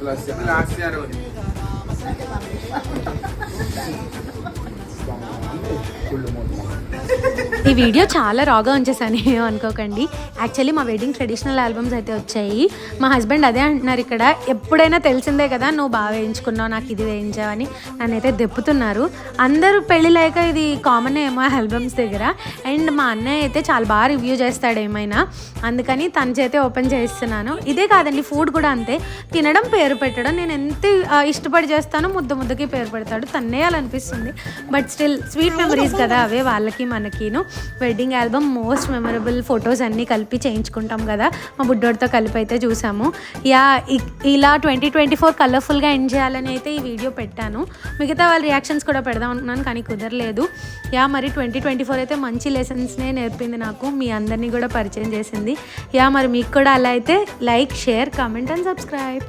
Last year ఈ video చాలా రాగా ఉంచేసాను అనుకోకండి. యాక్చువల్లీ మా వెడ్డింగ్ ట్రెడిషనల్ ఆల్బమ్స్ అయితే వచ్చాయి. మా హస్బెండ్ అదే అంటున్నారు, ఇక్కడ ఎప్పుడైనా తెలిసిందే కదా నువ్వు బాగా వేయించుకున్నావు, నాకు ఇది వేయించావని నన్నైతే దెప్పుతున్నారు. అందరూ పెళ్ళిలేక ఇది కామన్ ఏమో ఆల్బమ్స్ దగ్గర. అండ్ మా అన్నయ్య అయితే చాలా బాగా రివ్యూ చేస్తాడు ఏమైనా, అందుకని తన చేతే ఓపెన్ చేస్తున్నాను. ఇదే కాదండి, ఫుడ్ కూడా అంతే. తినడం, పేరు పెట్టడం నేను ఎంత ఇష్టపడి చేస్తానో ముద్దకి పేరు పెడతాడు. తన్నేయాలనిపిస్తుంది, బట్ స్టిల్ స్వీట్ మెమరీస్ కదా అవే వాళ్ళకి మనకిను. Wedding album most memorable photos అన్నీ కలిపి చేయించుకుంటాం కదా, మా బుడ్డోడితో కలిపి అయితే చూసాము. ఇలా 2024 కలర్ఫుల్గా ఎండ్ చేయాలని అయితే ఈ వీడియో పెట్టాను. మిగతా వాళ్ళ రియాక్షన్స్ కూడా పెడదాం అనుకున్నాను, కానీ కుదరలేదు. మరి 2024 అయితే మంచి లెసన్స్నే నేర్పింది నాకు, మీ అందరినీ కూడా పరిచయం చేసింది. మరి మీకు కూడా అలా అయితే like, share, comment and subscribe.